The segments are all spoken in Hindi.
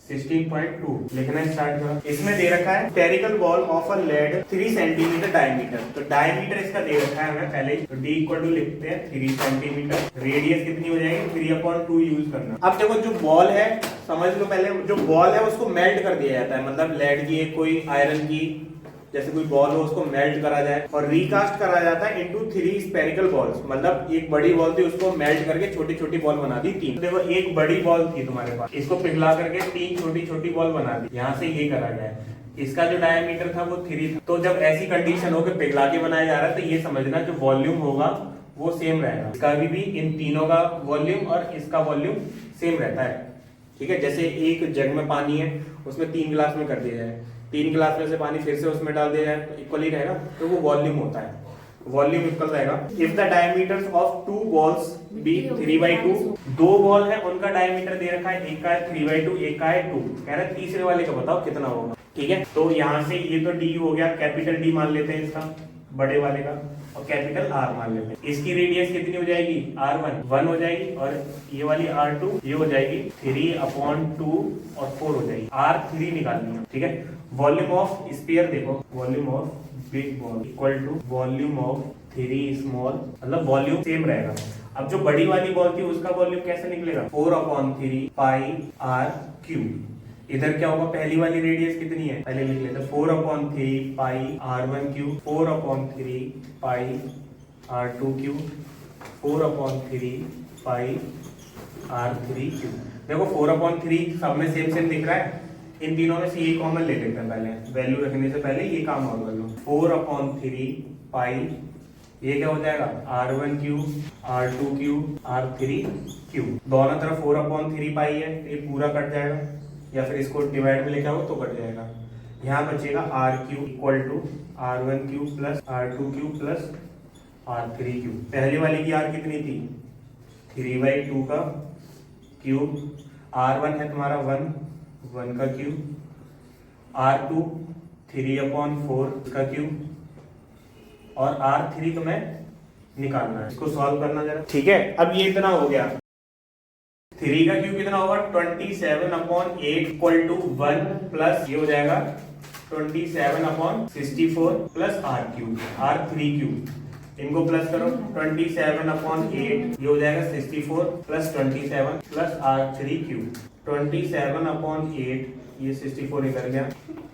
16.2 लिखना स्टार्ट करो। इसमें दे रखा है spherical ball of a lead 3 centimetre diameter. तो डायमीटर इसका दे रखा है हमें पहले ही, तो d इक्वल टू लिखते हैं 3 सेंटीमीटर। रेडियस कितनी हो जाएगी 3/2 यूज करना। अब देखो जो बॉल है समझ लो, पहले जो बॉल है उसको मेल्ट कर दिया जाता है, मतलब लेड की कोई आयरन की जैसे कोई बॉल हो उसको मेल्ट करा जाए और रिकास्ट करा जाता है इनटू 3 स्फेरिकल बॉल्स। मतलब एक बड़ी बॉल थी उसको मेल्ट करके छोटी छोटी बॉल बना दी 3। देखो एक बड़ी बॉल थी तुम्हारे पास, इसको पिघला करके 3 छोटी छोटी बॉल बना दी, यहाँ से ये करा गया है। इसका जो डायमीटर था वो 3 था। तो जब ऐसी कंडीशन हो कि पिघला के बनाया जा रहा है तो ये समझना जो वॉल्यूम होगा वो सेम रहेगा। इसका भी इन तीनों का वॉल्यूम और इसका वॉल्यूम सेम रहता है। ठीक है, जैसे एक जग में पानी है उसमें 3 गिलास में कर दिया जाए, 3 गिलास में से पानी फिर से उसमें डाल दिया जाए तो इक्वल ही रहेगा, तो वो वॉल्यूम होता है, वॉल्यूम इक्वल रहेगा। If the diameters of 2 balls be 3/2, 2 ball है उनका डायमीटर दे रखा है, एक का है 3/2 एक का है 2, कह रहा है तीसरे वाले का बताओ कितना होगा। ठीक है, तो यहाँ से ये तो डी हो गया, कैपिटल डी मान लेते हैं इसका बड़े वाले का, और कैपिटल आर मान लेते हैं। इसकी रेडियस कितनी हो जाएगी r1 1 हो जाएगी, और ये वाली r2 ये हो जाएगी 3/2 और 4 हो जाएगी, r3 निकालनी है। ठीक है, वॉल्यूम ऑफ स्फीयर देखो, volume of big ball equal to volume of 3 small, मतलब वॉल्यूम सेम रहेगा। अब जो बड़ी वाली बॉल थी उसका वॉल्यूम कैसे निकलेगा 4/3 पाई r क्यूब। इधर क्या होगा, पहली वाली रेडियस कितनी है पहले लिख लेते हैं, 4/3 पाई r1 क्यूब, 4/3 पाई r2 क्यूब, 4/3 पाई r3 क्यूब। देखो 4/3 सब में सेम सेम दिख रहा है, इन तीनों में से ये कॉमन ले लेते हैं, पहले वैल्यू रखने से पहले ये काम और कर लो। 4/3 पाई ये क्या हो जाएगा r1 cube, r2 cube, r3 cube. दोनों तरफ 4/3 पाई है, ये पूरा कट जाएगा, या फिर इसको डिवाइड में लेके आओ तो कट जाएगा। यहाँ बचेगा r cube equal to r1 cube plus r2 cube plus r3 cube. पहले वाली की r कितनी थी 3/2 का क्यूब, r1 है तुम्हारा 1 का क्यूब, r2 3/4 का क्यूब, और r3 तुम्हें निकालना है, इसको सॉल्व करना जरा। ठीक है, अब ये इतना हो गया, 3 का क्यूब कितना होगा 27/8 इक्वल टू 1 प्लस ये हो जाएगा 27/64 plus r cube, r3 cube. इनको प्लस करो, 27/8 ये हो जाएगा 64 प्लस 27 प्लस r3 क्यूब। 27/8 ये 64 इधर गया,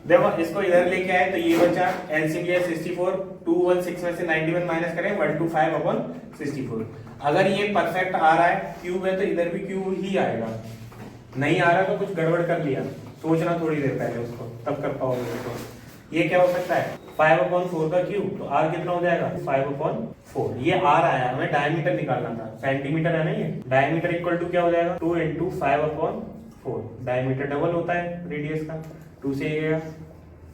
देखो इसको इधर लेके आए तो ये बचा एलसीएम लिया 64, 216 में से 91 माइनस करें 125/64। अगर ये परफेक्ट आ रहा है क्यूब है तो इधर भी क्यूब ही आएगा, नहीं आ रहा तो कुछ गड़बड़ कर लिया, सोचना थोड़ी देर पहले उसको, तब कर पाओगे उसको। ये क्या हो सकता है 5/4 का क्यूब, तो r कितना हो जाएगा 5/4। ये r आया, हमें डायमीटर निकालना था, सेंटीमीटर है ना, ये डायमीटर इक्वल टू क्या हो जाएगा 2 × 5/4। डायमीटर डबल होता है रेडियस का, 2 से गया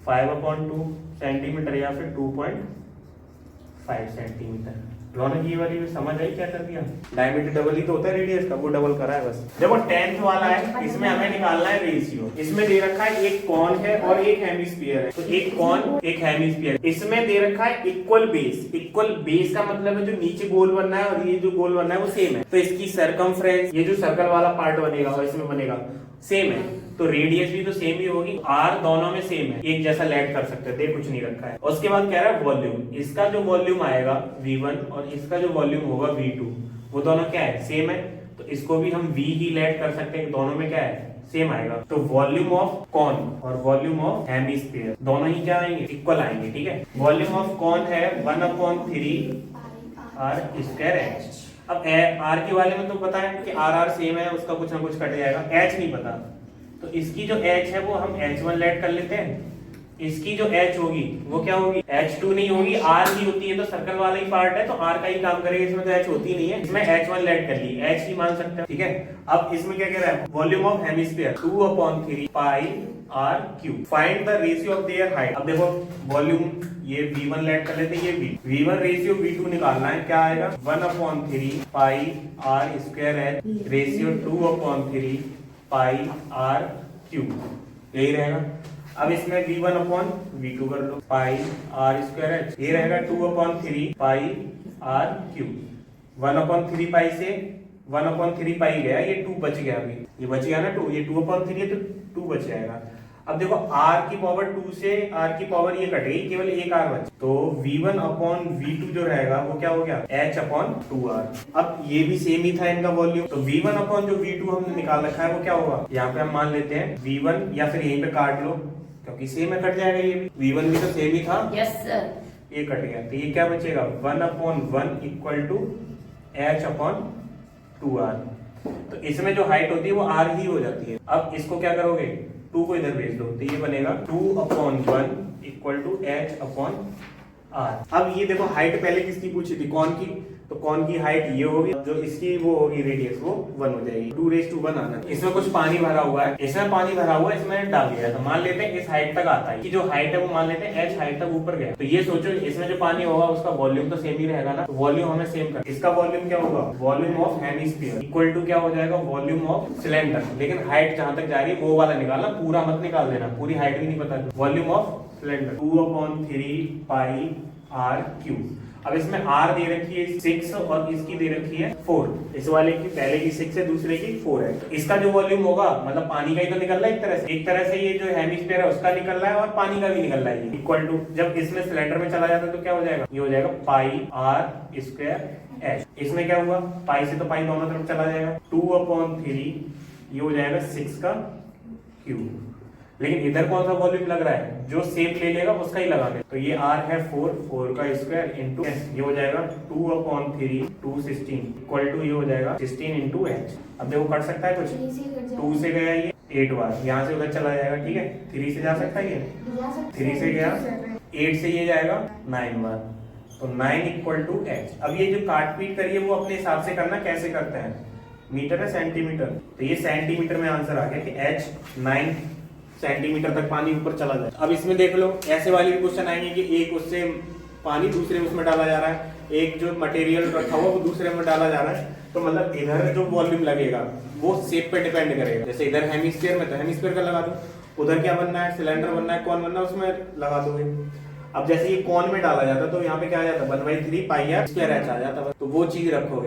5/2 सेंटीमीटर या फिर 2.5 सेंटीमीटर। रौनक ये वाली समझ आई क्या कर दिया, डायमीटर डबल ही तो होता है रेडियस का, वो डबल करा है बस। देखो 10th वाला है, इसमें हमें निकालना है रेशियो। इसमें दे रखा है एक कॉन है और एक हेमिस्फीयर है, तो एक कॉन एक हेमिस्फीयर। इसमें दे रखा है इक्वल बेस। इक्वल बेस का मतलब है जो नीचे गोल बनना है और ये जो गोल बनना है वो सेम है, तो इसकी सरकमफ्रेंस ये जो सर्कल वाला पार्ट बनेगा और इसमें बनेगा सेम है, तो रेडियस भी तो सेम ही होगी, r दोनों में सेम है, एक जैसा लेट कर सकते हैं, देख कुछ नहीं रखा है। उसके बाद कह रहा है वॉल्यूम, इसका जो वॉल्यूम आएगा v1 और इसका जो वॉल्यूम होगा v2, वो दोनों क्या है सेम है, तो इसको भी हम v ही लेट कर सकते हैं, दोनों में क्या है सेम आएगा। तो वॉल्यूम ऑफ कॉन और वॉल्यूम ऑफ हेमिस्फीयर दोनों ही क्या आएंगे इक्वल आएंगे। ठीक है, वॉल्यूम ऑफ कॉन है 1/3 r²h। अब r के वाले में तो पता है कि r सेम है, उसका कुछ ना कुछ कट जाएगा, h नहीं पता, तो इसकी जो h है वो हम h1 लेट कर लेते हैं, इसकी जो h होगी वो क्या होगी h2 नहीं होगी, r ही होती है, तो सर्कल वाला ही पार्ट है तो r का ही काम करेगा, इसमें तो h होती नहीं है, इसमें h1 लेट कर ली, h ही मान सकते हैं। ठीक है, अब इसमें क्या कह रहा है volume of hemisphere 2/3 pi r cube. Find the ratio of their height. अब देखो वॉल्यूम ये v1 लेट कर लेते हैं, ये v1 रेशियो v2 निकालना है, क्या आएगा 1/3 पाई r²h रेशियो 2/3 पाई r क्यूब, यही रहेगा। अब इसमें v1/v2 कर लो, पाई r²h, ये रहेगा 2/3 पाई r क्यूब। 1/3 पाई से 1/3 पाई गया, ये 2 बच गया, अभी ये बच गया ना 2, ये 2/3 है तो 2 बच जाएगा। अब देखो r की पावर 2 से r की पावर ये कट गई, केवल एक r बच, तो v1/v2 जो रहेगा वो क्या हो गया, h/2r। अब ये भी सेम ही था इनका वॉल्यूम, तो v1/v2 हमने निकाल रखा है वो क्या होगा, यहाँ पे हम मान लेते हैं v1, या फिर यहीं पे काट लो क्योंकि सेम है, कट जाएगा, ये भी v1 भी तो सेम ही था। Yes sir. ये कट गया तो ये क्या बचेगा, 1/1 इक्वल टू h/2r। तो इसमें जो हाइट होती है वो r ही हो जाती है। अब इसको क्या करोगे, 2 को इधर भेज दो तो ये बनेगा 2/1 इक्वल टू h/r। अब ये देखो हाइट पहले किसकी पूछी थी, कौन की, तो कौन की हाइट ये होगी, जो इसकी वो होगी रेडियस वो 1 हो जाएगी, 2⁻1 आना। इसमें कुछ पानी भरा हुआ है, इसमें पानी भरा हुआ है, इसमें डाल दिया, तो मान लेते हैं इस हाइट तक आता है, कि जो हाइट है वो मान लेते हैं h हाइट तक ऊपर गया, तो ये सोचो इसमें जो पानी होगा उसका वॉल्यूम तो सेम ही रहेगा ना, तो वॉल्यूम हमें सेम कर, इसका वॉल्यूम क्या होगा, volume of hemisphere equal to क्या हो जाएगा, वॉल्यूम ऑफ सिलेंडर। लेकिन हाइट जहां तक जा रही है वो वाला निकालना, पूरा मत निकाल देना, पूरी हाइट भी नहीं पता। Volume of cylinder 2/3 pi r cube. अब इसमें r दे रखी है 6 और इसकी दे रखी है 4, इस वाले की पहले की 6 है, दूसरे की 4 है, तो इसका जो वॉल्यूम होगा मतलब पानी का ही तो निकल रहा है एक तरह से ये जो हेमिस्फीयर है उसका निकल रहा है और पानी का भी निकल रहा है, इक्वल टू जब इसमें सिलेंडर में चला जाता है तो क्या हो जाएगा, ये हो जाएगा पाई r स्क्वायर h। इसमें क्या हुआ, पाई से तो पाई दोनों तरफ चला जाएगा, 2/3 ये हो जाएगा 6 का क्यूब। लेकिन इधर कौन सा वॉल्यूम लग रहा है, जो सेम ले लेगा उसका ही लगाने, तो ये r है 4 का स्क्वायर इंटू ये हो जाएगा 2/3 216 इक्वल टू ये हो जाएगा 16 इंटू h। अब देखो कट सकता है कुछ, 2 से गया ये 8 बार, यहाँ से उधर चला जाएगा, ठीक है, 3 से जा सकता है ये, 3 से गया 8 से ये जाएगा 9 बार, तो 9 इक्वल टू h। अब ये जो काट पीट करिए वो अपने हिसाब से करना, कैसे करते हैं, मीटर है सेंटीमीटर, तो ये सेंटीमीटर में आंसर आ गया कि h 9 सेंटीमीटर तक पानी ऊपर चला जाए। अब इसमें देख लो ऐसे वाली भी क्वेश्चन आएंगे कि एक उससे पानी दूसरे उसमें डाला जा रहा है, एक जो मटेरियल रखा हुआ वो दूसरे में डाला जा रहा है, तो मतलब इधर जो वॉल्यूम लगेगा वो शेप पे डिपेंड करेगा। जैसे इधर हेमिस्फीयर में तो हेमिस्फीयर का लगा दो, उधर क्या बनना है, सिलेंडर बनना है, कौन बनना है, उसमें लगा दोगे। अब जैसे ये कौन में डाला जाता तो यहाँ पे क्या आ जाता, 1/3 पाई r स्क्वायर h आ जाता, तो वो चीज रखोगे।